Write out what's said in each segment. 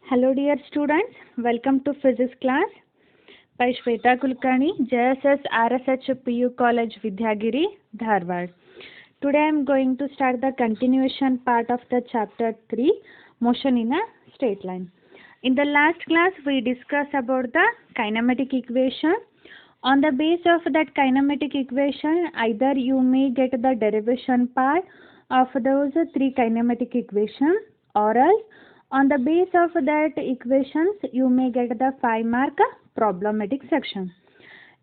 Hello dear students, welcome to physics class by Shweta Kulkarni, JSS RSH PU College Vidyagiri, Dharwad. Today I am going to start the continuation part of the chapter 3, motion in a straight line. In the last class we discussed about the kinematic equation. On the base of that kinematic equation, either you may get the derivation part of those three kinematic equations, or else on the base of that equations you may get the 5-mark problematic section.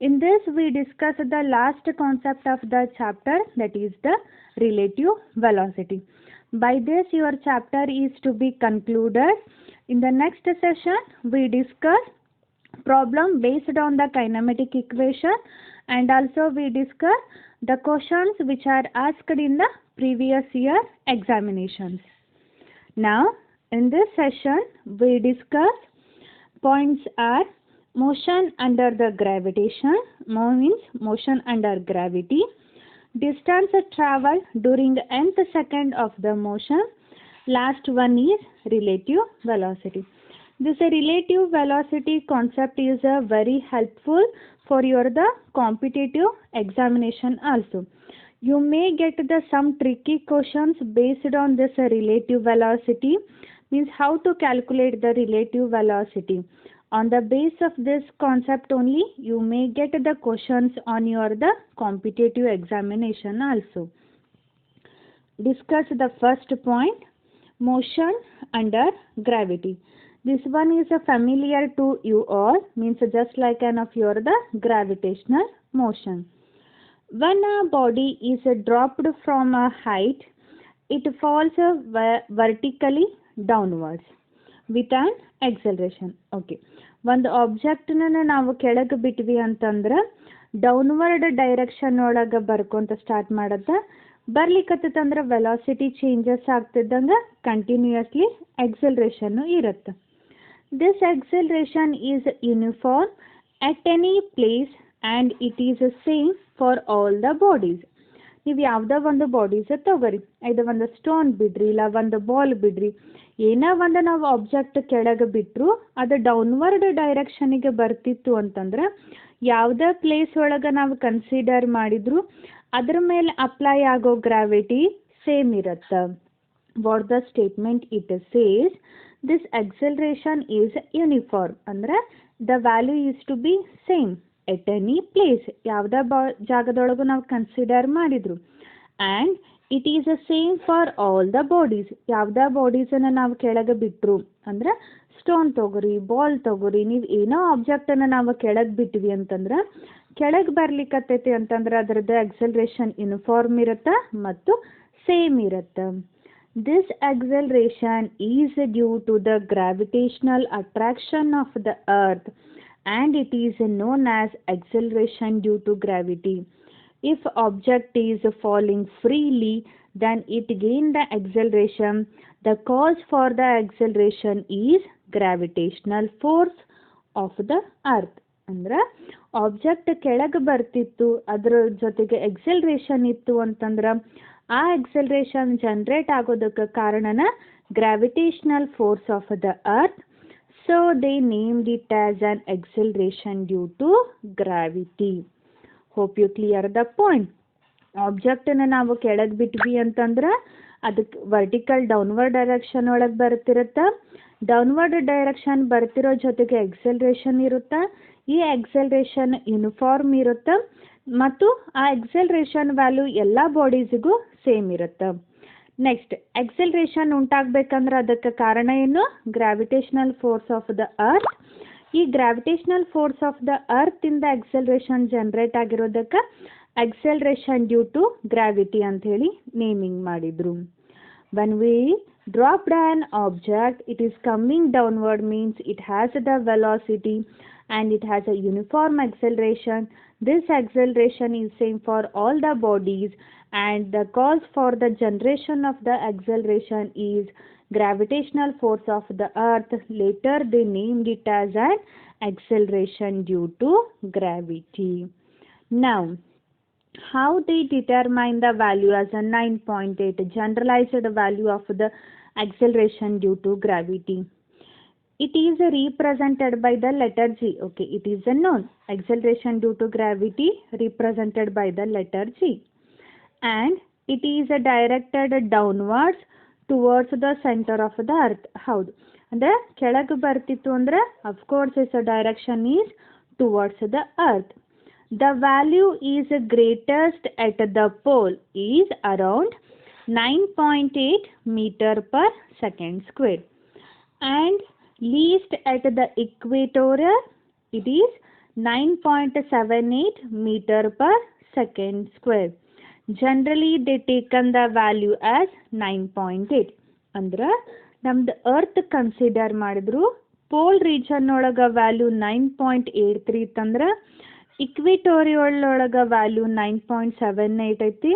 In this we discuss the last concept of the chapter, that is the relative velocity. By this your chapter is to be concluded. In the next session we discuss problem based on the kinematic equation, and also we discuss the questions which are asked in the previous year examinations. Now in this session we discuss points are motion under the gravitation, means motion under gravity, distance traveled during nth second of the motion, last one is relative velocity. This relative velocity concept is very helpful for your the competitive examination also. You may get the some tricky questions based on this relative velocity, means how to calculate the relative velocity. On the base of this concept only you may get the questions on your the competitive examination also. Discuss the first point, motion under gravity. This one is familiar to you all, means just like an of your the gravitational motion. When a body is dropped from a height, it falls vertically downwards with an acceleration. Okay, ಒಂದು ಆಬ್ಜೆಕ್ಟ್ನ ನಾವು ಕೆಳಗೆ ಬಿಟ್ವಿ ಅಂತಂದ್ರೆ downward direction ಒಳಗೆ ಬರ್ಕೊಂತ start ಮಾಡತ್ತ, ಬರ್ಲಿಕ್ಕತ್ತಂದ್ರೆ velocity changes ಆಗ್ತಿದ್ದಂಗೆ continuously acceleration ಇರುತ್ತೆ. This acceleration is uniform at any place and it is same for all the bodies. ನೀವು ಯಾವುದೋ ಒಂದು ಬಾಡೀಸ್ ತಗೋರಿ, ಇದು ಒಂದು ಸ್ಟೋನ್ ಬಿಡ್ರಿ ಇಲ್ಲ ಒಂದು ಬಾಲ್ ಬಿಡ್ರಿ, ಏನೋ ಒಂದು ನಾವು ಆಬ್ಜೆಕ್ಟ್ ಕೆಳಗೆ ಬಿಟ್ಟರು ಅದು ಡೌನ್ವರ್ಡ್ ಡೈರೆಕ್ಷನಿಗೆ ಬರ್ತಿತ್ತು ಅಂತಂದ್ರೆ ಯಾವುದೇ ಪ್ಲೇಸ್ ಒಳಗೆ ನಾವು ಕನ್ಸಿಡರ್ ಮಾಡಿದ್ರು ಅದ್ರ ಮೇಲೆ ಅಪ್ಲೈ ಆಗೋ ಗ್ರಾವಿಟಿ ಸೇಮ್ ಇರುತ್ತೆ. What the statement it says, this acceleration is uniform, ಅಂದ್ರೆ the value is to be same at any place, ಯಾವುದೇ ಜಾಗದೊಳಗೂ ನಾವು ಕನ್ಸಿಡರ್ ಮಾಡಿದ್ರು, and it is the same for all the bodies. ಯಾವುದೇ ಬಾಡೀಸನ್ನು ನಾವು ಕೆಳಗೆ ಬಿಟ್ಟರು ಅಂದ್ರೆ ಸ್ಟೋನ್ ತಗೋರಿ, ಬಾಲ್ ತಗೋರಿ, ನೀವು ಏನೋ ಆಬ್ಜೆಕ್ಟನ್ನು ನಾವು ಕೆಳಗೆ ಬಿಟ್ವಿ ಅಂತಂದ್ರೆ ಕೆಳಗೆ ಬರ್ಲಿಕ್ಕತ್ತೈತಿ ಅಂತಂದ್ರೆ ಅದರದ್ದು acceleration ಯೂನಿಫಾರ್ಮ್ ಇರುತ್ತೆ ಮತ್ತು ಸೇಮ್ ಇರುತ್ತೆ. This acceleration is due to the gravitational attraction of the earth and it is known as acceleration due to gravity. If object is falling freely, then it gains the acceleration. The cause for the acceleration is gravitational force of the earth. ಅಂದ್ರೆ object ಕೆಳಗೆ ಬರ್ತಿತ್ತು, ಅದರ ಜೊತೆಗೆ acceleration ಇತ್ತು ಅಂತಂದ್ರೆ ಆ acceleration generate ಆಗೋದಕ್ಕೆ ಕಾರಣನ gravitational force of the earth. So they named it as an acceleration due to gravity. Hope you clear the point. ಆಬ್ಜೆಕ್ಟನ್ನು ನಾವು ಕೆಳಗೆ ಬಿಟ್ವಿ ಅಂತಂದ್ರೆ ಅದಕ್ಕೆ ವರ್ಟಿಕಲ್ ಡೌನ್ವರ್ಡ್ ಡೈರೆಕ್ಷನ್ ಒಳಗೆ ಬರ್ತಿರುತ್ತೆ, ಡೌನ್ವರ್ಡ್ ಡೈರೆಕ್ಷನ್ ಬರ್ತಿರೋ ಜೊತೆಗೆ ಎಕ್ಸಲರೇಷನ್ ಇರುತ್ತೆ, ಈ ಎಕ್ಸಲರೇಷನ್ ಯೂನಿಫಾರ್ಮ್ ಇರುತ್ತೆ ಮತ್ತು ಆ ಎಕ್ಸಲರೇಷನ್ ವ್ಯಾಲ್ಯೂ ಎಲ್ಲ ಬಾಡೀಸಿಗೂ ಸೇಮ್ ಇರುತ್ತೆ. ನೆಕ್ಸ್ಟ್, ಎಕ್ಸಲರೇಷನ್ ಉಂಟಾಗಬೇಕಂದ್ರೆ ಅದಕ್ಕೆ ಕಾರಣ ಏನು? Gravitational force of the earth. ಈ gravitational force of the earth ಇಂದ ಎಕ್ಸಲರೇಷನ್ ಜನರೇಟ್ ಆಗಿರೋದಕ್ಕೆ ಎಕ್ಸಲರೇಷನ್ ಡ್ಯೂ ಟು ಗ್ರಾವಿಟಿ ಅಂತ ಹೇಳಿ ನೇಮಿಂಗ್ ಮಾಡಿದ್ರು. When we dropped an object, it is coming downward, means it has the velocity and it has a uniform acceleration. This acceleration is same for all the bodies and the cause for the generation of the acceleration is gravitational force of the earth. Later they named it as an acceleration due to gravity. Now How they determine the value as a 9.8 generalized value of the acceleration due to gravity. It is represented by the letter G. Okay, it is a known acceleration due to gravity represented by the letter G, and it is directed downwards towards the center of the earth. ಹೌದು, ಅಂದರೆ ಕೆಳಗೆ ಬರ್ತಿತ್ತು ಅಂದರೆ of course it's direction is towards the earth. The value is greatest at the pole is around 9.8 meter per second square, and least at the equator it is 9.78 meter per second square. Generally they taken the value as 9.8. ಅಂದ್ರೆ ನಮ್ದು earth consider ಮಾಡಿದ್ರು pole region ಒಳಗೆ value 9.83 ಇತ್ತಂದ್ರೆ equatorial ಒಳಗೆ value 9.78 ಐತಿ.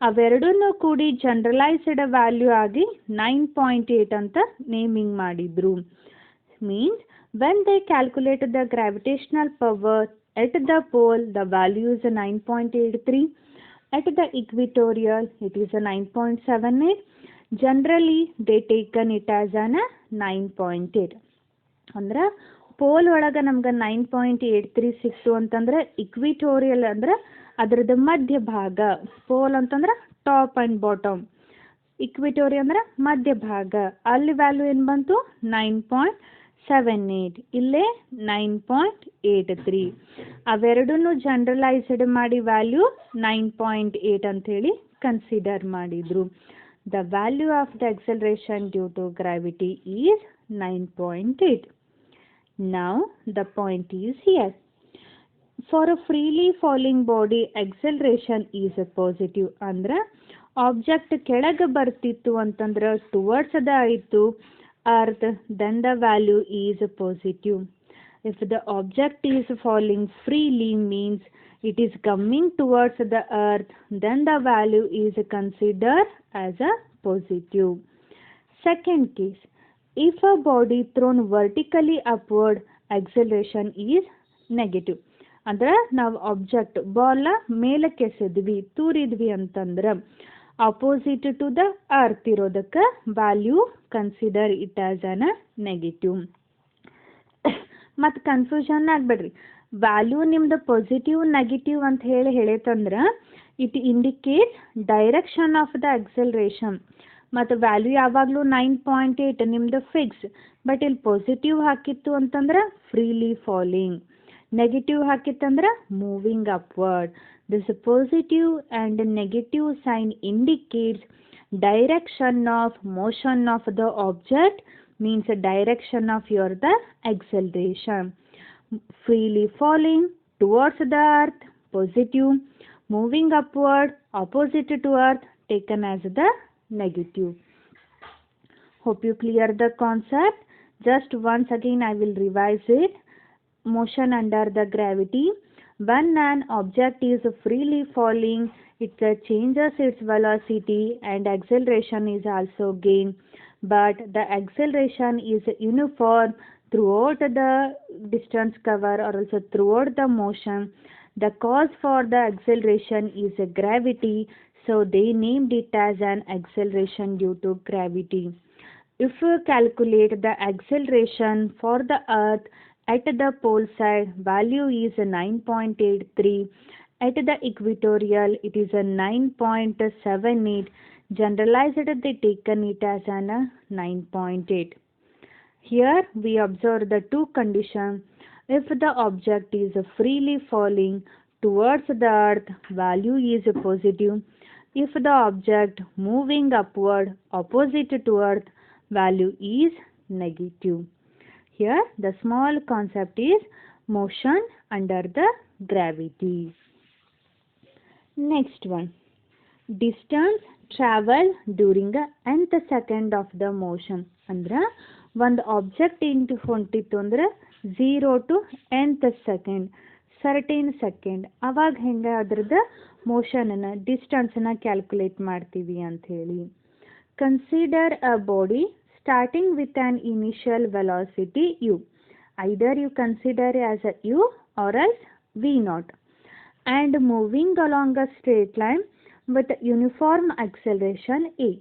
ಅವೆರಡನ್ನೂ ಕೂಡಿ generalised value ಆಗಿ 9.8 ಅಂತ ನೇಮಿಂಗ್ ಮಾಡಿದ್ರು. Means when they calculate the gravitational power at the pole the value is 9.83, at the equatorial it is a 9.78. Generally they taken it as an 9.8. ಅಂದ್ರೆ pole ಒಳಗೆ ನಮ್ಗೆ 9.83 ಸಿಕ್ತು ಅಂತಂದ್ರೆ ಇಕ್ವಿಟೋರಿಯಲ್ ಅಂದ್ರೆ ಅದರದ್ದು ಮಧ್ಯ ಭಾಗ, ಪೋಲ್ ಅಂತಂದ್ರೆ ಟಾಪ್ ಆ್ಯಂಡ್ ಬಾಟಮ್, ಇಕ್ವಿಟೋರಿಯಲ್ ಅಂದ್ರೆ ಮಧ್ಯ ಭಾಗ, ಅಲ್ಲಿ ವ್ಯಾಲ್ಯೂ ಏನು ಬಂತು 9.78, ಇಲ್ಲೇ 9.83. ಅವೆರಡನ್ನೂ ಜನರಲೈಸ್ಡ್ ಮಾಡಿ ವ್ಯಾಲ್ಯೂ 9.8 ಅಂಥೇಳಿ ಕನ್ಸಿಡರ್ ಮಾಡಿದರು. The value of the acceleration due to gravity is 9.8. Now the point is here. For a freely falling body acceleration is a positive. ಅಂದ್ರೆ ಆಬ್ಜೆಕ್ಟ್ ಕೆಳಗೆ ಬರ್ತಿತ್ತು ಅಂತಂದ್ರೆ ಟುವರ್ಡ್ಸ್ ದ ಆಯಿತು earth, then the value is positive. If the object is falling freely means it is coming towards the earth, then the value is considered as a positive. Second case, if a body thrown vertically upward acceleration is negative. ಅಂದ್ರೆ ನಾವು object ಬಾಲ್ನ ಮೇಲಕ್ಕೆ ಎಸೆದ್ವಿ, ತೂರಿದ್ವಿ ಅಂತಂದ್ರೆ opposite to the earth ಇರೋದಕ್ಕೆ value consider it as an negative. ಮತ್ತು confusion ಆಗಬೇಡ್ರಿ, value ನಿಮ್ದು ಪಾಸಿಟಿವ್ ನೆಗೆಟಿವ್ ಅಂತ ಹೇಳೈತಂದ್ರೆ it indicates direction of the acceleration. ಮತ್ತು ವ್ಯಾಲ್ಯೂ ಯಾವಾಗಲೂ 9.8 ನಿಮ್ಮದು ಫಿಕ್ಸ್, ಬಟ್ ಇಲ್ಲಿ ಪಾಸಿಟಿವ್ ಹಾಕಿತ್ತು ಅಂತಂದ್ರೆ ಫ್ರೀಲಿ ಫಾಲಿಂಗ್, ನೆಗೆಟಿವ್ ಹಾಕಿತ್ತಂದ್ರೆ moving upward. This positive and negative sign indicates direction of motion of the object, means a direction of your the acceleration. Freely falling towards the earth positive, moving upward opposite to earth taken as the negative. Hope you clear the concept. Just once again I will revise it. Motion under the gravity. When an object is freely falling, it changes its velocity and acceleration is also gained, but the acceleration is uniform throughout the distance cover or also throughout the motion. The cause for the acceleration is gravity, so they named it as an acceleration due to gravity. If you calculate the acceleration for the earth at the pole side, value is 9.83. At the equatorial it is a 9.78. Generalized they taken it as an 9.8. Here we observe the two conditions. If the object is freely falling towards the earth, value is positive. If the object moving upward opposite to earth, value is negative. Here the small concept is motion under the gravity. Next one, distance travel during the nth second of the motion. ಅಂದ್ರೆ ಒಂದು object into ಹೊಂಟಿತ್ತು ಅಂದರೆ 0 to nth second, certain second, ಅವಾಗ ಹೆಂಗೆ ಅದ್ರದ್ದು ಮೋಷನನ್ನು ಡಿಸ್ಟನ್ಸನ್ನು calculate ಮಾಡ್ತೀವಿ ಅಂಥೇಳಿ. Consider a body starting with an initial velocity u. Either you consider as a u or else v naught. and moving along a straight line with uniform acceleration a.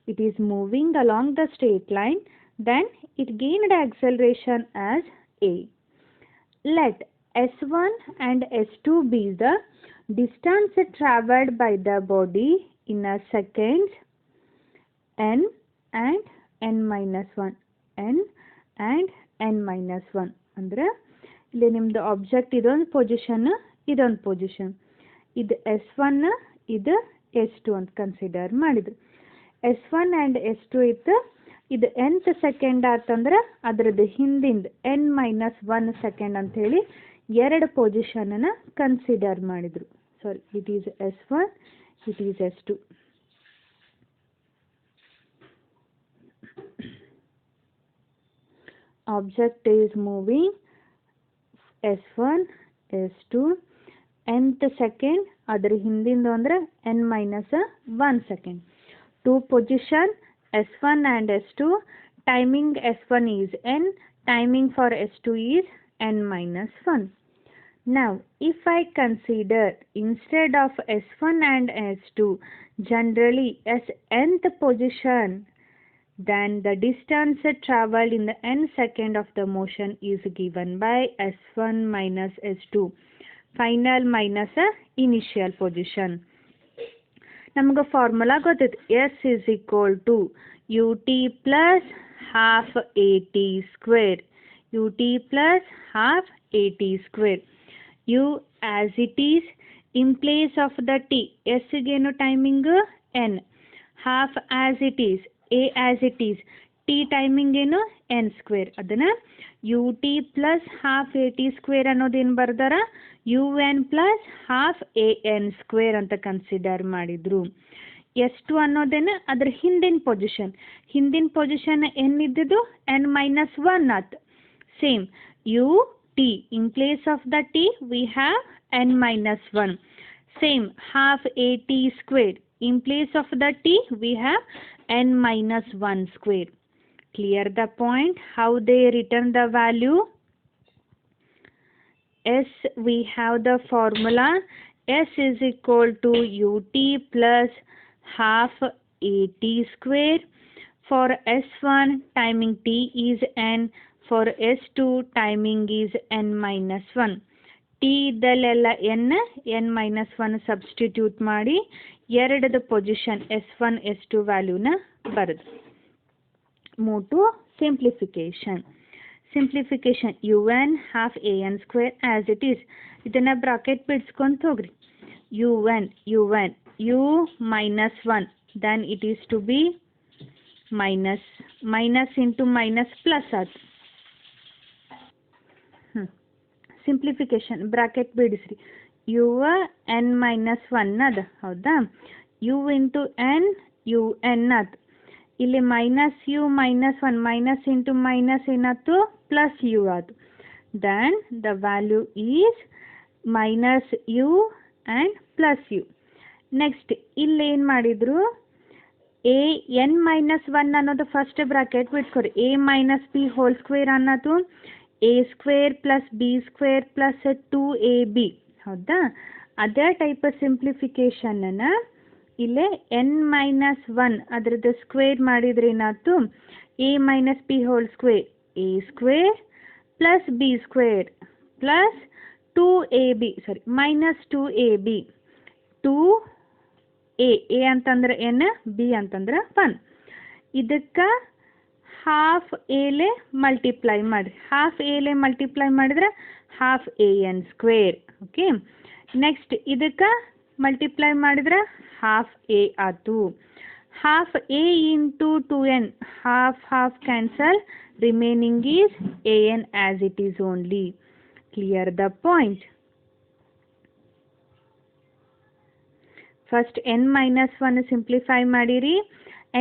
It is moving along the straight line, then it gained acceleration as a. Let S1 and S2 be the distance traveled by the body in a second n and n minus 1 n and n minus 1 ಅಂದರೆ ಇಲ್ಲಿ ನಿಮ್ಮದು object ಇದೊಂದು position ಇದೊಂದು position, ಇದು S1 ಇದು S2 ಅಂತ consider ಮಾಡಿದ್ರು. S1 and S2 ಇತ್ತು, ಇದು nth ಸೆಕೆಂಡ್ ಆತಂದ್ರೆ ಅದರದ್ದು ಹಿಂದಿಂದ n-1 ಸೆಕೆಂಡ್ ಅಂಥೇಳಿ ಎರಡು ಪೊಸಿಷನನ್ನು ಕನ್ಸಿಡರ್ ಮಾಡಿದರು. Sorry, it is S1, it is S2. Object is moving S1, S2, nth second, ಅದರ ಹಿಂದಿಂದು ಅಂದರೆ n-1 second. Two position S1 and S2, timing S1 is n, timing for S2 is n-1. Now, if I consider instead of S1 and S2 generally as nth position, then the distance traveled in the n second of the motion is given by S1 minus S2, final minus initial position. ನಮಗೆ formula ಗೊತ್ತಿತ್ತು, S is equal to ut plus half at square, ut plus half at square. U as it is in place of the t, S gain timing n, half as it is, a as it is, t timing ಏನು n square. ಅದನ್ನು ut plus half at square ಅನ್ನೋದೇನು ಬರ್ದಾರ un plus half an square ಅಂತ consider ಮಾಡಿದ್ರು. S2 ಅನ್ನೋದೇನು ಅದ್ರ ಹಿಂದಿನ position n ಇದ್ದಿದ್ದು n-1 ಆತು. Same ut in place of the t we have n-1. Same half at square in place of the t we have n-1 square. Clear the point how they return the value? S, we have the formula S is equal to ut plus half at square. For S1 timing t is n, for S2 timing is n-1. t ಇದ್ದಲ್ಲೆಲ್ಲ n-1 substitute ಮಾಡಿ ಎರಡದ position S1 S2 ವ್ಯಾಲ್ಯೂನ ಬರೆದು move to simplification. un half an square as it is, ಇದನ್ನ bracket ಬಿಡಿಸ್ಕೊಂತ ಹೋಗ್ರಿ. un u minus 1, then it is to be minus into minus plus ಆಯ್ತು. Simplification bracket ಬಿಡಿಸ್ರಿ. u n-1 ಅದ, ಹೌದಾ? u into n u n ಆಯ್ತು. ಇಲ್ಲಿ minus u -1 minus into minus ಏನಾಯ್ತು plus u ಆಯ್ತು. Then the value is minus u and plus u. Next ಇಲ್ಲೇನು ಮಾಡಿದರು, ಎ n-1 ಅನ್ನೋದು ಫಸ್ಟ್ ಬ್ರಾಕೆಟ್ ಬಿಟ್ಕೊರಿ. a minus b whole square ಅನ್ನೋದು a square plus b square plus 2ab, ಹೌದಾ? ಅದೇ type ಸಿಂಪ್ಲಿಫಿಕೇಶನನ್ನು ಇಲ್ಲೇ n-1 ಅದರದ್ದು ಸ್ಕ್ವೇರ್ ಮಾಡಿದ್ರೆ ಏನಾಯ್ತು, a minus b whole square a square plus b square plus 2ab, sorry minus 2ab, 2a, a ಅಂತಂದ್ರೆ n, b ಅಂತಂದ್ರೆ 1. ಇದಕ್ಕೆ ಹಾಫ್ ಎಲೆ ಮಲ್ಟಿಪ್ಲೈ ಮಾಡಿ, ಹಾಫ್ ಎಲೆ ಮಲ್ಟಿಪ್ಲೈ ಮಾಡಿದ್ರೆ half an square. Okay, next ಇದಕ್ಕೆ ಮಲ್ಟಿಪ್ಲೈ ಮಾಡಿದ್ರೆ ಹಾಫ್ a ಆಯ್ತು. Half a into 2n, half cancel, remaining is an as it is only. Clear the point? First n-1 simplify ಮಾಡಿರಿ.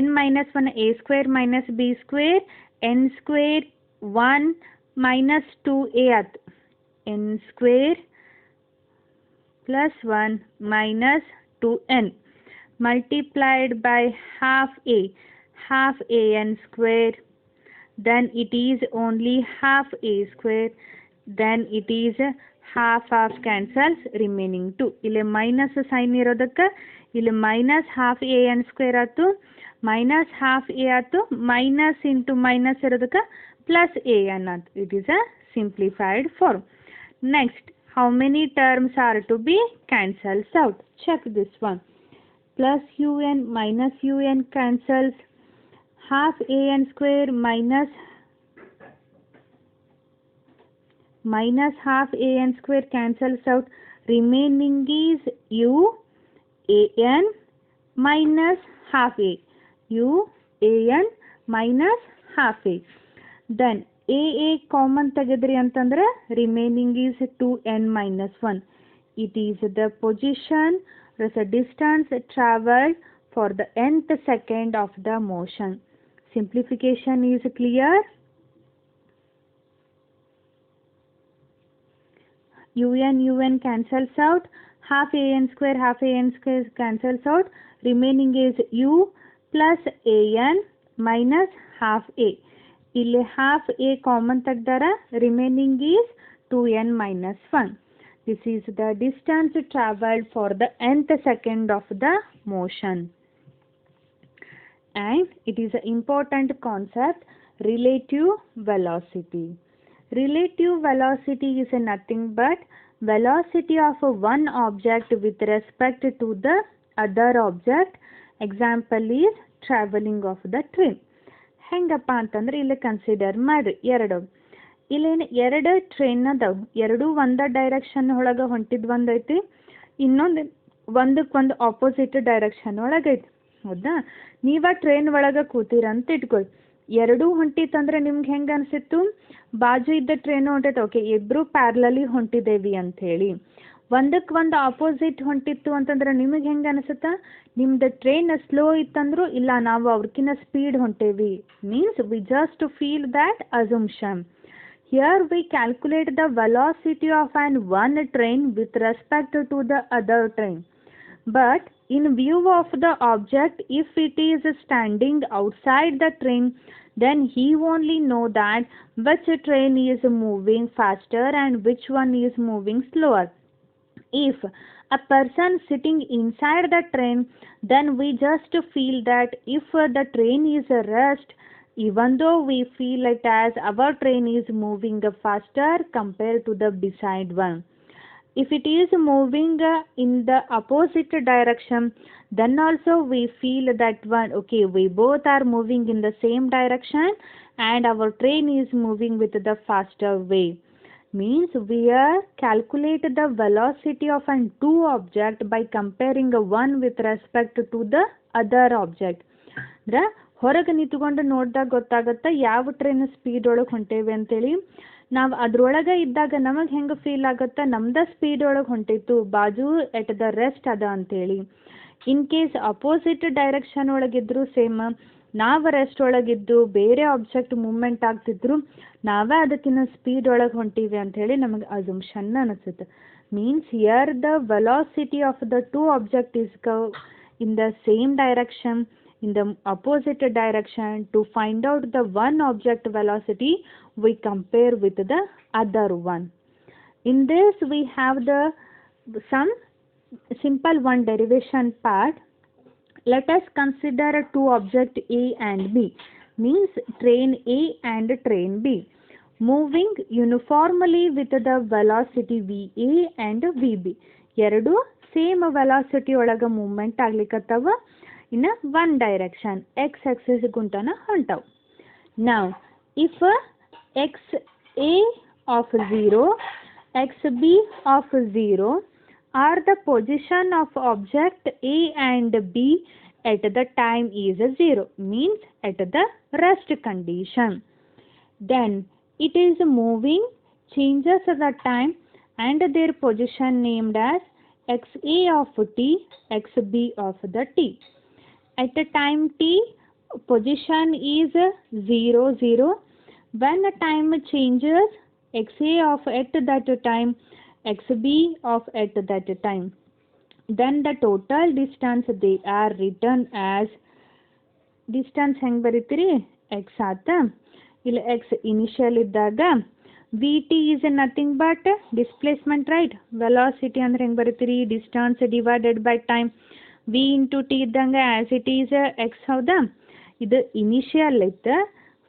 n-1 a square minus B square, n square 1 minus 2a ಆಯ್ತು. n square plus 1 minus 2n multiplied by half an square, then it is only half a square, then it is half half cancels remaining 2. ಇಲ್ಲಿ minus sine ಇರೋದಕ್ಕೆ ಇಲ್ಲಿ minus half A N square ಆಯ್ತು, minus half A ಆಯ್ತು, minus into minus ಇರೋದಕ್ಕೆ plus A N ಆಯ್ತು. It is a simplified form. Next, how many terms are to be cancels out? Check this one. Plus un minus un cancels. Half an square minus half an square cancels out. Remaining is u an minus half a. u an minus half a. Then a common ತೆಗೆದ್ರಿ ಅಂತಂದ್ರೆ remaining is 2n minus 1. It is the position distance travelled for the nth second of the motion. Simplification is clear. un cancels out, half an square cancels out, remaining is u plus an minus half a. ಇಲ್ಲಿ half A common ತೆಗ್ದಾರ, remaining is 2n minus 1. This is the distance travelled for the nth second of the motion. And it is a important concept, relative velocity. Relative velocity is nothing but velocity of one object with respect to the other object. Example is traveling of the train. ಹೆಂಗಪ್ಪ ಅಂತಂದ್ರೆ ಇಲ್ಲಿ consider ಮಾಡಿರಿ, ಎರಡು train ಅದಾವ, ಎರಡು ಒಂದ direction ಒಳಗೆ ಹೊಂಟಿದ್ ಒಂದೈತಿ, ಇನ್ನೊಂದು ಒಂದಕ್ಕೊಂದು ಆಪೋಸಿಟ್ ಡೈರೆಕ್ಷನ್ ಒಳಗೈತಿ. ಹೌದಾ? ನೀವ ಟ್ರೈನ್ ಒಳಗೆ ಕೂತೀರಂತ ಇಟ್ಕೊಳ್ಳಿ, ಎರಡೂ ಹೊಂಟಿತ್ತಂದ್ರೆ ನಿಮ್ಗೆ ಹೆಂಗೆ ಅನಿಸಿತ್ತು? ಬಾಜು ಇದ್ದ ಟ್ರೈನು ಹೊಂಟೈತೆ, ಓಕೆ ಇಬ್ಬರು ಪ್ಯಾರ್ಲಲಿ ಹೊಂಟಿದ್ದೇವಿ ಅಂಥೇಳಿ. ಒಂದಕ್ಕೆ ಒಂದು ಆಪೋಸಿಟ್ ಹೊಂಟಿತ್ತು ಅಂತಂದ್ರೆ ನಿಮಗೆ ಹೆಂಗೆ ಅನಿಸುತ್ತಾ? ನಿಮ್ದು ಟ್ರೈನ್ ಸ್ಲೋ ಇತ್ತಂದ್ರು ಇಲ್ಲ ನಾವು ಅವ್ರಕಿನ್ನ ಸ್ಪೀಡ್ ಹೊಂಟೇವಿ, means we just feel that assumption. Here we calculate the velocity of an one train with respect to the other train. But in view of the object, if it is standing outside the train, then he only know that which train is moving faster and which one is moving slower. If a person sitting inside the train, then we just feel that if the train is a rest, even though we feel it as our train is moving faster compared to the beside one. If it is moving in the opposite direction, then also we feel that one, okay, we both are moving in the same direction and our train is moving with the faster way. Means we calculate the velocity of an two object by comparing one with respect to the other object. ಅಂದ್ರೆ ಹೊರಗೆ ನಿಂತ್ಕೊಂಡು ನೋಡಿದಾಗ ಗೊತ್ತಾಗುತ್ತೆ ಯಾವ train speed ಒಳಗೆ ಹೊಂಟೇವೆ ಅಂತೇಳಿ. ನಾವು ಅದ್ರೊಳಗೆ ಇದ್ದಾಗ ನಮಗೆ ಹೆಂಗೆ ಫೀಲ್ ಆಗುತ್ತೆ? ನಮ್ದು ಸ್ಪೀಡ್ ಒಳಗೆ ಹೊಂಟಿತ್ತು, ಬಾಜು ಎಟ್ ದ ರೆಸ್ಟ್ ಅದ ಅಂತೇಳಿ. ಇನ್ ಕೇಸ್ ಅಪೋಸಿಟ್ ಡೈರೆಕ್ಷನ್ ಒಳಗಿದ್ರು ಸೇಮ್, ನಾವು ರೆಸ್ಟ್ ಒಳಗಿದ್ದು ಬೇರೆ ಆಬ್ಜೆಕ್ಟ್ ಮೂವ್ಮೆಂಟ್ ಆಗ್ತಿದ್ರು ನಾವೇ ಅದಕ್ಕಿಂತ ಸ್ಪೀಡ್ ಒಳಗೆ ಹೊಂಟಿವಿ ಅಂಥೇಳಿ ನಮಗೆ ಅಸಂಪ್ಷನ್ ಅನಿಸುತ್ತೆ. Means here the velocity of the two object is in the same direction, in the opposite direction. To find out the one object velocity, we compare with the other one. In this we have the some simple one derivation part. Let us consider two objects A and B, means train A and train B, moving uniformly with the velocity VA and VB. ಎರಡು same velocity ಒಳಗೆ movement ಆಗ್ಲಿಕ್ಕತ್ತವ ಇನ್ನು one direction X Axis ಗುಂಟನ ಹೊಂಟವು. ನಾವು if X a of 0, X B of 0 are the position of object A and B at the time is 0, means at the rest condition. Then it is moving, changes the time and their position named as xa of t, xb of the t. At the time t, position is 0, 0. When the time changes, xa of at that time, xb of at that time, then the total distance they are written as distance ಹೆಂಗೆ ಬರೀತೀರಿ? x ಆತ. ಇಲ್ಲಿ x initial ಇದ್ದಾಗ VT is nothing but displacement, right? Velocity ಅಂದ್ರೆ ಹೆಂಗೆ ಬರೀತೀರಿ, distance divided by time. V into t ಇದ್ದಂಗೆ as it is x, ಹೌದಾ? ಇದು ಇನಿಷಿಯಲ್ ಇತ್ತು,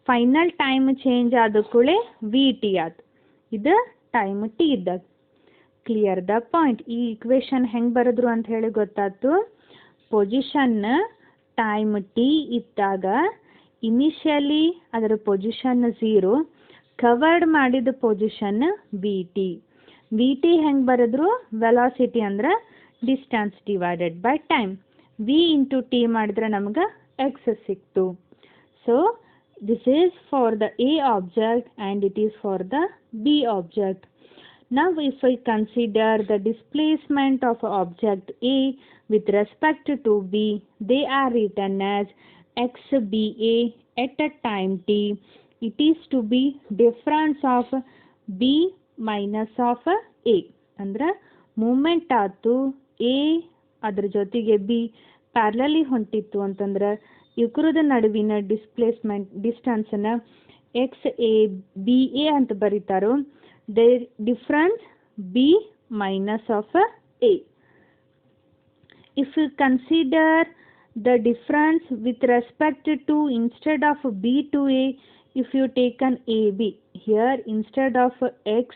ಫೈನಲ್ ಟೈಮ್ ಚೇಂಜ್ ಆದ ಕೂಡಲೇ ವಿ ಟಿ ಆಯ್ತು. ಇದು ಟೈಮ್ ಟಿ ಇದ್ದಾಗ. Clear the point. ಈ ಇಕ್ವೇಶನ್ ಹೆಂಗೆ ಬರೆದ್ರು ಅಂತ ಹೇಳಿ ಗೊತ್ತಾಯ್ತು. ಪೊಸಿಷನ್ ಟೈಮ್ ಟಿ ಇದ್ದಾಗ ಇನಿಷಿಯಲಿ ಅದರ ಪೊಸಿಷನ್ 0, ಕವರ್ಡ್ ಮಾಡಿದ position V T. V T ಹೆಂಗೆ ಬರೆದ್ರು, ವೆಲಾಸಿಟಿ ಅಂದ್ರೆ distance divided by time. V into T ಮಾಡಿದ್ರೆ ನಮ್ಗೆ ಎಕ್ಸ್ ಸಿಕ್ತು. So this is for the A object and it is for the B object. Now if I consider the displacement of object A with respect to B, they are written as xBA at a time t. It is to be difference of B minus of A. ಅಂದ್ರೆ moment ಆಯ್ತು, A ಅದ್ರ ಜೊತೆಗೆ B ಪ್ಯಾರಲಲಿ ಹೊಂಟಿತ್ತು ಅಂತಂದ್ರೆ ಇವ್ರದ ನಡುವಿನ displacement ಡಿಸ್ಟನ್ಸನ್ನು XABA ಅಂತ ಬರೀತಾರೋ. The difference B minus of A. If you consider the difference with respect to, instead of B to A, if you take an AB, here instead of X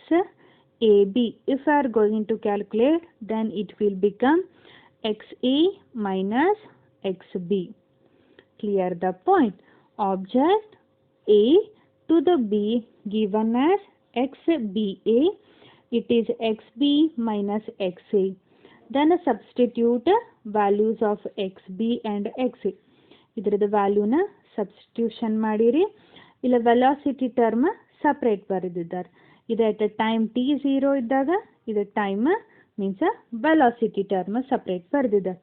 AB, if you are going to calculate, then it will become XA minus XB. Clear the point. Object A to the B given as XBA, it is XB minus XA. Then substitute values of XB and XA. ಇದರದ ವ್ಯಾಲ್ಯೂನ substitution ಮಾಡಿರಿ. ಇಲ್ಲ velocity term separate ಬರೆದಿದ್ದಾರೆ. ಇದು at time T 0 ಇದ್ದಾಗ, ಇದು time means velocity term separate ಬರೆದಿದ್ದಾರೆ.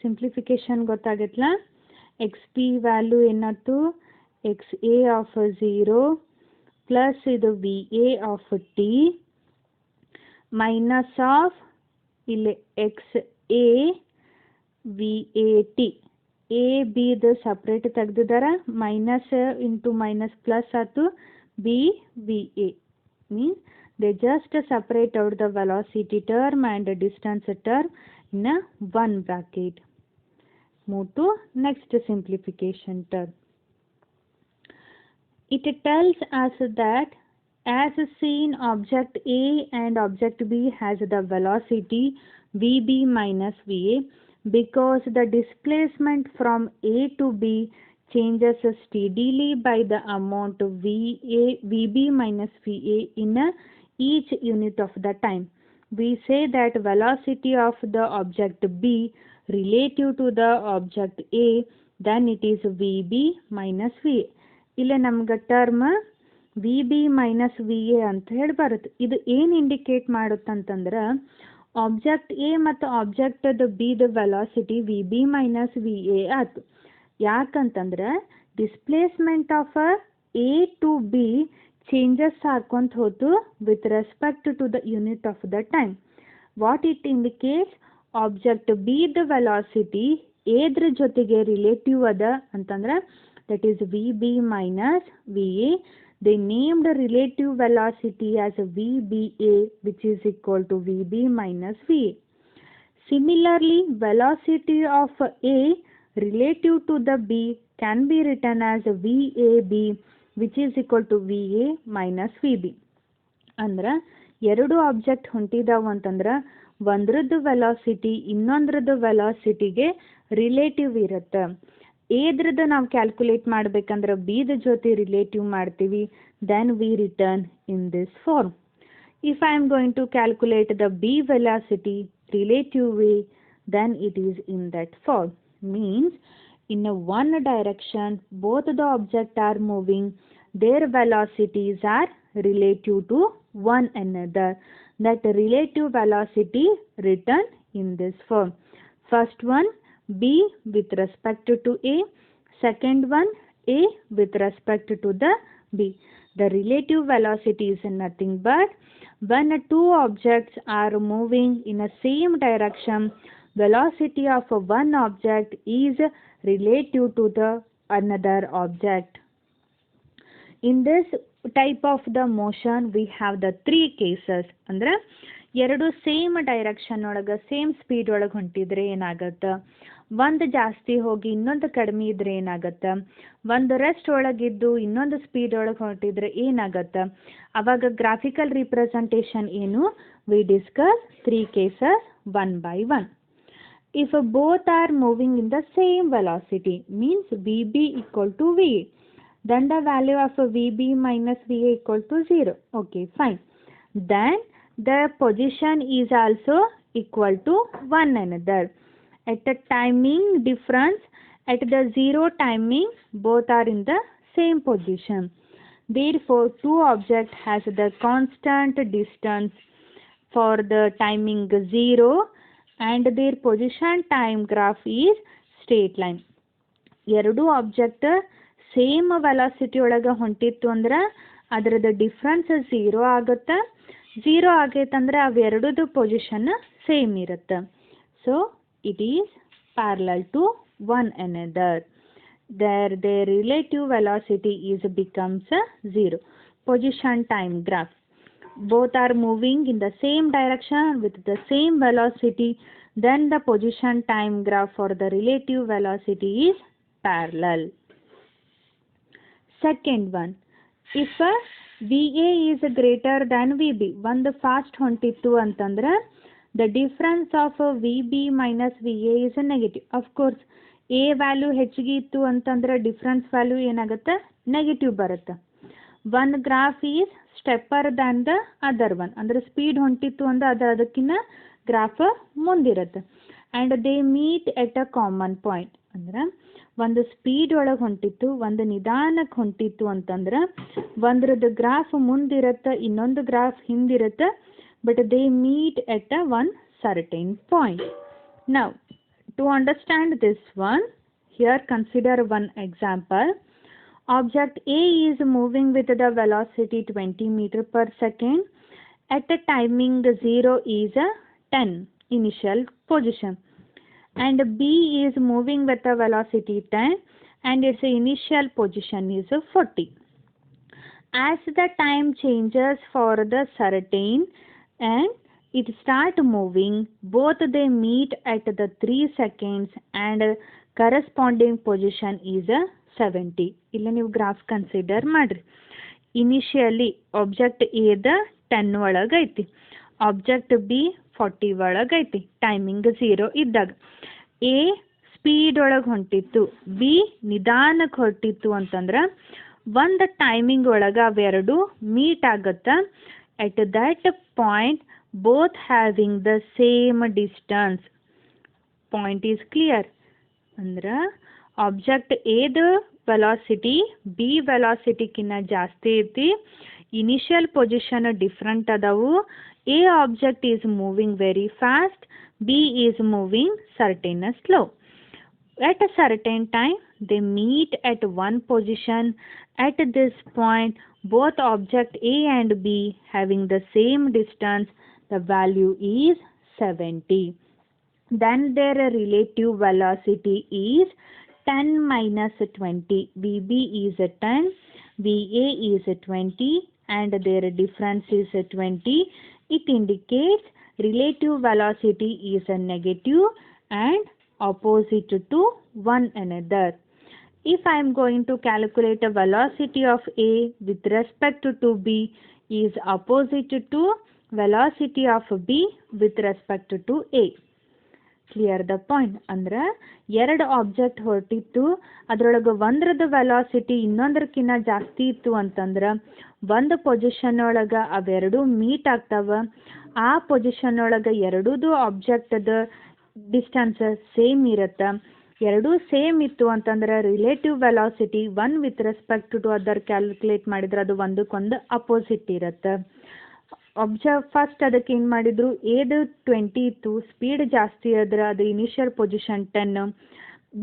Simplification ಗೊತ್ತಾಗತ್ತಲ್ಲ. ಎಕ್ಸ್ ಪಿ ವ್ಯಾಲ್ಯೂ ಏನಾಯ್ತು, ಎಕ್ಸ್ ಎ ಆಫ್ 0 ಪ್ಲಸ್ ಇದು v a of t minus of ಇಲ್ಲಿ x a v a t. A b ದು ಸಪ್ರೇಟ್ ತೆಗ್ದಿದ್ದಾರೆ, ಮೈನಸ್ ಇಂಟು ಮೈನಸ್ ಪ್ಲಸ್ ಆಯ್ತು b v a. Means they just separate out the velocity term and distance term in one bracket. Move to next simplification term. It tells us that as seen, object A and object B has the velocity VB minus VA because the displacement from A to B changes steadily by the amount of VB minus VA in each unit of the time. We say that velocity of the object B relative to the object A, then it is VB minus VA. ಇಲ್ಲೇ ನಮ್ಗೆ term V B minus V A ಅಂತ ಹೇಳಿ ಬರುತ್ತೆ. ಇದು ಏನು indicate ಮಾಡುತ್ತಂತಂದ್ರೆ object a ಮತ್ತು ಆಬ್ಜೆಕ್ಟದ ಬಿದ velocity v B minus V a ಆಯ್ತು. ಯಾಕಂತಂದ್ರೆ displacement of a to b changes ಹಾಕೊಂತ ಹೋತು with respect to the unit of the time. What it indicates, object ಬಿದ ವೆಲಾಸಿಟಿ ಎದ್ರ ಜೊತೆಗೆ ರಿಲೇಟಿವ್ ಅದ ಅಂತಂದ್ರೆ that is VB minus VA. They named relative velocity as VBA, which is equal to VB minus VA. Similarly, velocity of A relative to the B can be written as VAB, which is equal to VA minus VB. ಅಂದ್ರೆ ಎರಡು object ಹೊಂಟಿದಾವು ಅಂತಂದ್ರೆ ಒಂದ್ರದ್ದು velocity ಇನ್ನೊಂದ್ರದ್ದು ವೆಲಾಸಿಟಿಗೆ relative ಇರುತ್ತೆ. ಏದ್ರದ್ದು ನಾವು calculate ಮಾಡಬೇಕಂದ್ರೆ ಬಿದ ಜೊತೆ relative ಮಾಡ್ತೀವಿ. Then we return in this form. If I am going to calculate the B velocity relative way, then it is in that form. Means in one direction both the object are moving, their velocities are relative to one another. That relative velocity written in this form. First one B with respect to A, second one A with respect to the B. The relative velocity is nothing but when two objects are moving in a same direction, velocity of one object is relative to the another object. In this type of the motion we have the 3 cases. ಅಂದ್ರೆ ಎರಡು same direction ಒಳಗೆ same speed ಒಳಗೆ ಹೊಂಟಿದ್ರೆ ಏನಾಗತ್ತೆ, ಒಂದು ಜಾಸ್ತಿ ಹೋಗಿ ಇನ್ನೊಂದು ಕಡಿಮೆ ಇದ್ರೆ ಏನಾಗತ್ತೆ, ಒಂದು ರೆಸ್ಟ್ ಒಳಗಿದ್ದು ಇನ್ನೊಂದು ಸ್ಪೀಡ್ ಒಳಗೆ ಹೊರಟಿದ್ರೆ ಏನಾಗತ್ತೆ. ಅವಾಗ ಗ್ರಾಫಿಕಲ್ ರಿಪ್ರೆಸೆಂಟೇಷನ್ ಏನು, we discuss 3 cases one by one. If both are moving in the same velocity means VB equal to VA, then the value of VB minus VA equal to 0. Okay, fine. Then the position is also equal to one another. At the timing difference, at the 0 timing, both are in the same position. Therefore, two objects has the constant distance for the timing 0 and their position time graph is straight line. ಎರಡು object same velocity ಒಳಗೆ ಹೊಂಟಿತ್ತು ಅಂದ್ರೆ ಅದರದ್ದು difference 0 ಆಗುತ್ತೆ. 0 ಆಗೈತಂದ್ರೆ ಅವೆರಡದು position same ಇರುತ್ತೆ. So it is parallel to one another. their relative velocity is becomes 0. Position time graph. Both are moving in the same direction with the same velocity. Then the position time graph for the relative velocity is parallel. Second one, if VA is greater than VB, ಒಂದು fast ಹೊಂಟಿತ್ತು ಅಂತಂದ್ರೆ the difference of VB minus VA is negative. Of course, A value ಹೆಚ್ಚಿಗೆ ಇತ್ತು ಅಂತಂದ್ರೆ difference value ಏನಾಗುತ್ತೆ, negative ಬರುತ್ತೆ. One graph is steeper than the other one, ಅಂದ್ರೆ speed ಹೊಂಟಿತ್ತು ಅಂದ್ರೆ ಅದಕ್ಕಿಂತ ಗ್ರಾಫ್ ಮುಂದಿರುತ್ತೆ. And they meet at a common point, ಅಂದ್ರೆ ಒಂದು ಸ್ಪೀಡ್ ಒಳಗೆ ಹೊಂಟಿತ್ತು ಒಂದು ನಿಧಾನಕ್ಕೆ ಹೊಂಟಿತ್ತು ಅಂತಂದ್ರೆ ಒಂದ್ರದ್ದು ಗ್ರಾಫ್ ಮುಂದಿರುತ್ತೆ ಇನ್ನೊಂದು ಗ್ರಾಫ್ ಹಿಂದಿರುತ್ತೆ, but they meet at a one certain point. Now to understand this one, here consider one example. Object A is moving with the velocity 20 meter per second. At the timing 0 is 10 initial position. And B is moving with the velocity 10 and its initial position is 40. As the time changes for the certain and it start moving, both they meet at the 3 seconds and corresponding position is 70. ಇಲ್ಲಿ ನೀವು graph consider ಮಾಡ್ರಿ. Initially object ಎದ 10 ಒಳಗೈತಿ, object b 40 ಒಳಗೈತಿ, timing 0 ಇದ್ದಾಗ. A speed ಒಳಗೆ ಹೊಂಟಿತ್ತು, B ನಿಧಾನಕ್ಕೆ ಹೊರಟಿತ್ತು ಅಂತಂದ್ರೆ ಒಂದು ಟೈಮಿಂಗ್ ಒಳಗೆ ಅವೆರಡು ಮೀಟ್ ಆಗುತ್ತೆ. At that point both having the same distance. Point is clear. ಅಂದ್ರೆ ಆಬ್ಜೆಕ್ಟ್ ಎದ ವೆಲಾಸಿಟಿ ಬಿ ವೆಲಾಸಿಟಿಕಿನ್ನ ಜಾಸ್ತಿ ಐತಿ, ಇನಿಷಿಯಲ್ ಪೊಸಿಷನ್ ಡಿಫ್ರೆಂಟ್ ಅದಾವು. A object is moving very fast, B is moving certain slow. At a certain time they meet at one position. At this point both object A and B having the same distance, the value is 70. Then their relative velocity is 10 minus 20. VB is 10, VA is 20 and their difference is 20. It indicates relative velocity is a negative and opposite to one another. If I am going to calculate the velocity of A with respect to B is opposite to velocity of B with respect to A. Clear the point? ಅಂದ್ರೆ ಎರಡು object ಹೊರಟಿತ್ತು, ಅದರೊಳಗೆ ಒಂದ್ರದ್ದು velocity ಇನ್ನೊಂದಕ್ಕಿಂತ ಜಾಸ್ತಿ ಇತ್ತು ಅಂತಂದ್ರೆ ಒಂದು position ಒಳಗೆ ಅವೆರಡು meet ಆಗ್ತಾವ. ಆ ಪೊಸಿಷನ್ ಒಳಗೆ ಎರಡೂದು ಆಬ್ಜೆಕ್ಟದ ಡಿಸ್ಟೆನ್ಸ್ ಸೇಮ್ ಇರುತ್ತೆ. ಎರಡೂ ಸೇಮ್ ಇತ್ತು ಅಂತಂದ್ರೆ relative velocity one with respect to other calculate ಮಾಡಿದ್ರೆ ಅದು ಒಂದಕ್ಕೊಂದು ಅಪೋಸಿಟ್ ಇರುತ್ತೆ. ಫಸ್ಟ್ ಅದಕ್ಕೆ ಏನು ಮಾಡಿದ್ರು, ಎದು 20 ಇತ್ತು, ಸ್ಪೀಡ್ ಜಾಸ್ತಿ ಆದ್ರೆ ಅದು ಇನಿಷಿಯಲ್ ಪೊಸಿಷನ್ 10,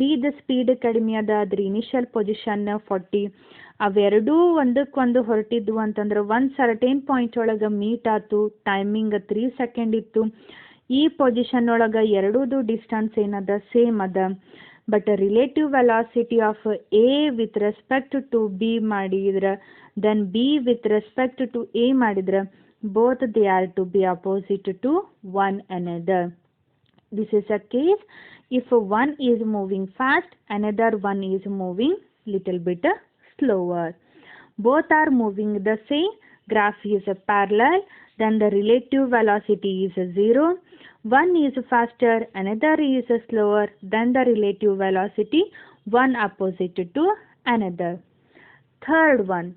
ಬಿದ ಸ್ಪೀಡ್ ಕಡಿಮೆ ಅದ ಅದ್ರ ಇನಿಷಿಯಲ್ ಪೊಸಿಷನ್ 40. ಅವೆರಡೂ ಒಂದಕ್ಕೊಂದು ಹೊರಟಿದ್ವು ಅಂತಂದ್ರೆ ಒಂದು ಸರ್ಟೇನ್ ಪಾಯಿಂಟ್ ಒಳಗೆ ಮೀಟ್ ಆಯ್ತು, ಟೈಮಿಂಗ್ 3 ಸೆಕೆಂಡ್ ಇತ್ತು. ಈ ಪೊಸಿಷನ್ ಒಳಗೆ ಎರಡೂದು ಡಿಸ್ಟೆನ್ಸ್ ಏನದ ಸೇಮ್ ಅದ. but a relative velocity of A with respect to B ಮಾಡಿದ್ರೆ then B with respect to A ಮಾಡಿದ್ರೆ both they are to be opposite to one another. This is a case if one is moving fast, another one is moving little bit slower. Both are moving the same, graph is parallel, then the relative velocity is 0. One is faster, another is slower, then the relative velocity one opposite to another. Third one,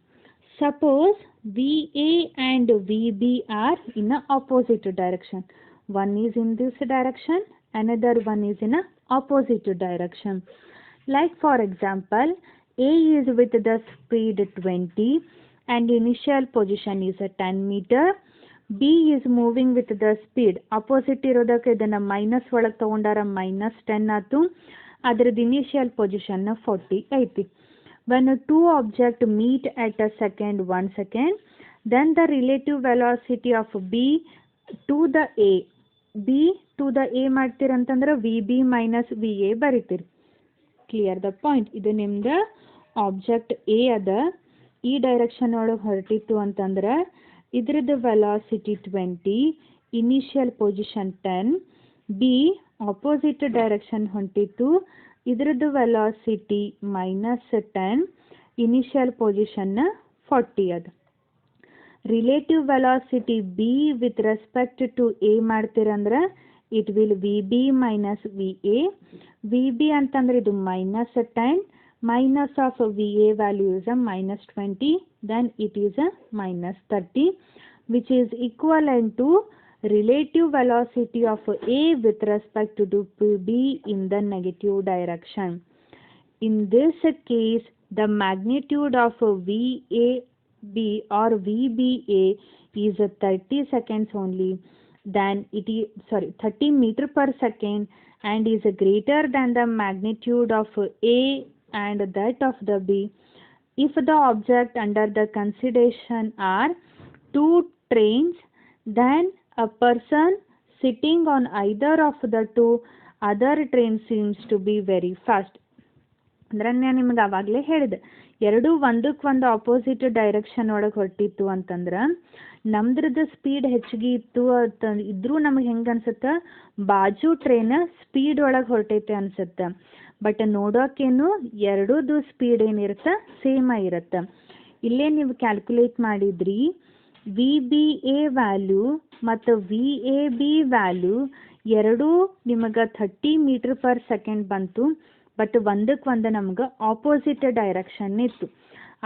suppose VA and VB are in a opposite direction. One is in this direction, another one is in a opposite direction. Like for example, A is with the speed 20 and initial position is 10 meter. B is moving with the speed opposite ಇರೋದಕ್ಕೆ ಇದನ್ನು minus ಒಳಗೆ ತಗೊಂಡಾರ -10 ಆಯ್ತು. ಅದ್ರದ್ದು initial position 40 ಐತಿ. When two objects meet at a second 1 second, then the relative velocity of B to the A. B to the A ಮಾಡ್ತೀರಂತಂದ್ರೆ VB minus VA ಬರೀತೀರಿ. Clear the point. ಇದು ನಿಮ್ದು ಆಬ್ಜೆಕ್ಟ್ ಎ ಅದ, ಈ direction ಒಳಗೆ ಹೊರಟಿತ್ತು ಅಂತಂದ್ರೆ ಇದ್ರದ್ದು velocity 20, initial position 10. B opposite direction ಹೊಂಟಿತ್ತು, ಇದ್ರದ್ದು ವೆಲಾಸಿಟಿ -10, ಇನಿಷಿಯಲ್ ಪೊಸಿಷನ್ 40 ಅದ. Relative velocity b with respect to a ಮಾಡ್ತೀರಂದ್ರೆ it will VB minus VA. VB ಅಂತಂದ್ರೆ ಇದು -10, minus of VA value is a -20, then it is a -30, which is equivalent to relative velocity of A with respect to B in the negative direction. In this case, the magnitude of VAB or VBA is 30 seconds only. Then it is 30 meter per second and is greater than the magnitude of A and that of the B. If the object under the consideration are two trains, then a person sitting on either of the two other trains seems to be very fast. ಅಂದ್ರೆ ನಾನು ನಿಮ್ಗೆ ಆವಾಗಲೇ ಹೇಳಿದೆ, ಎರಡೂ ಒಂದಕ್ಕೊಂದು opposite direction ಒಳಗೆ ಹೊರಟಿತ್ತು ಅಂತಂದ್ರೆ ನಮ್ದ್ರದ್ದು ಸ್ಪೀಡ್ ಹೆಚ್ಚಿಗೆ ಇತ್ತು ಇದ್ರೂ ನಮಗೆ ಹೆಂಗೆ ಅನ್ಸುತ್ತೆ, ಬಾಜು ಟ್ರೈನ್ ಸ್ಪೀಡ್ ಒಳಗೆ ಹೊರಟೈತೆ ಅನ್ಸುತ್ತೆ. ಬಟ್ ನೋಡೋಕೇನು ಎರಡೂದು ಸ್ಪೀಡ್ ಏನಿರುತ್ತೆ ಸೇಮ್ ಇರುತ್ತೆ. ಇಲ್ಲೇ ನೀವು ಕ್ಯಾಲ್ಕುಲೇಟ್ ಮಾಡಿದ್ರಿ VBA ವ್ಯಾಲ್ಯೂ ಮತ್ತು VAB ವ್ಯಾಲ್ಯೂ ಎರಡೂ ನಿಮಗೆ 30 ಮೀಟರ್ ಪರ್ ಸೆಕೆಂಡ್ ಬಂತು. ಬಟ್ ಒಂದಕ್ಕೊಂದು ನಮ್ಗೆ ಆಪೋಸಿಟ್ ಡೈರೆಕ್ಷನ್ ಇತ್ತು.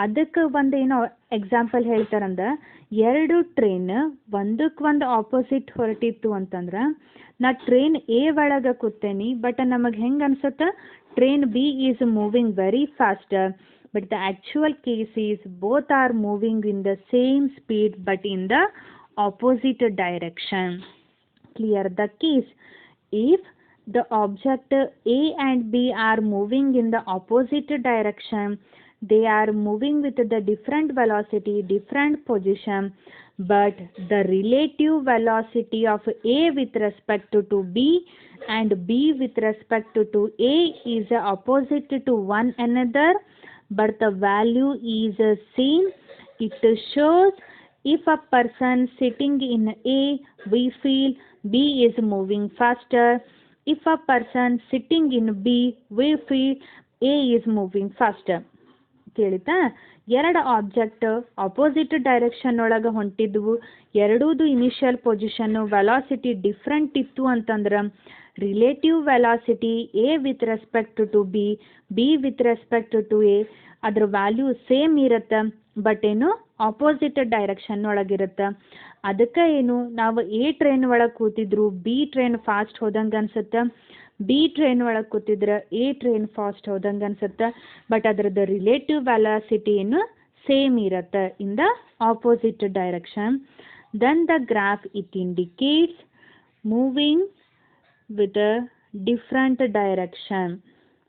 ಅದಕ್ಕೆ ಒಂದು ಏನೋ ಎಕ್ಸಾಂಪಲ್ ಹೇಳ್ತಾರಂದ್ರೆ, ಎರಡು ಟ್ರೈನ್ ಒಂದಕ್ಕೊಂದು ಆಪೋಸಿಟ್ ಹೊರಟಿತ್ತು ಅಂತಂದ್ರೆ ನಾ ಟ್ರೈನ್ ಎ ಒಳಗೆ ಕೂತೇನಿ, ಬಟ್ ನಮಗೆ ಹೆಂಗೆ ಅನ್ಸುತ್ತೆ train B is moving very faster. But the actual case is both are moving in the same speed but in the opposite direction. Clear the case? If the object A and B are moving in the opposite direction, they are moving with the different velocity, different position, but the relative velocity of A with respect to B and B with respect to A is opposite to one another, but the value is same. It shows if a person sitting in A, we feel B is moving faster. If a person sitting in B, we feel A is moving faster. ಕೇಳಿತಾ? ಎರಡು object opposite direction ಒಳಗೆ ಹೊಂಟಿದ್ವು, ಎರಡೂದು initial position velocity different ಇತ್ತು ಅಂತಂದ್ರೆ relative velocity A with respect to B, B with respect to A ಅದ್ರ value same ಇರುತ್ತೆ, but ಏನು ಆಪೋಸಿಟ್ ಡೈರೆಕ್ಷನ್ ಒಳಗಿರುತ್ತೆ. ಅದಕ್ಕೆ ಏನು ನಾವು ಎ ಟ್ರೈನ್ ಒಳಗೆ ಕೂತಿದ್ರು ಬಿ ಟ್ರೈನ್ ಫಾಸ್ಟ್ ಹೋದಂಗೆ ಅನ್ಸುತ್ತೆ, ಬಿ ಟ್ರೈನ್ ಒಳಗೆ ಕೂತಿದ್ರೆ ಎ ಟ್ರೈನ್ ಫಾಸ್ಟ್ ಹೋದಂಗೆ ಅನ್ಸುತ್ತೆ, ಬಟ್ ಅದರದ್ದು ರಿಲೇಟಿವ್ ವೆಲಾಸಿಟಿ ಏನು ಸೇಮ್ ಇರುತ್ತೆ in the opposite direction. Then the graph it indicates moving with a different direction,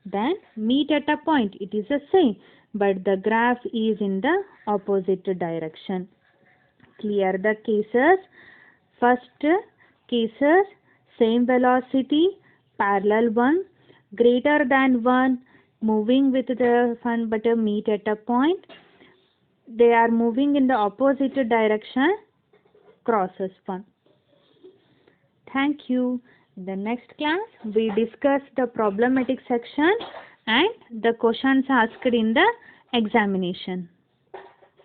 then meet at a point. It is the same, but the graph is in the opposite direction. Clear the cases? First cases, same velocity, parallel one. greater than 1, moving with the sun but meet at a point. They are moving in the opposite direction, crosses 1. Thank you. In the next class, we discuss the problematic section and the questions asked in the examination.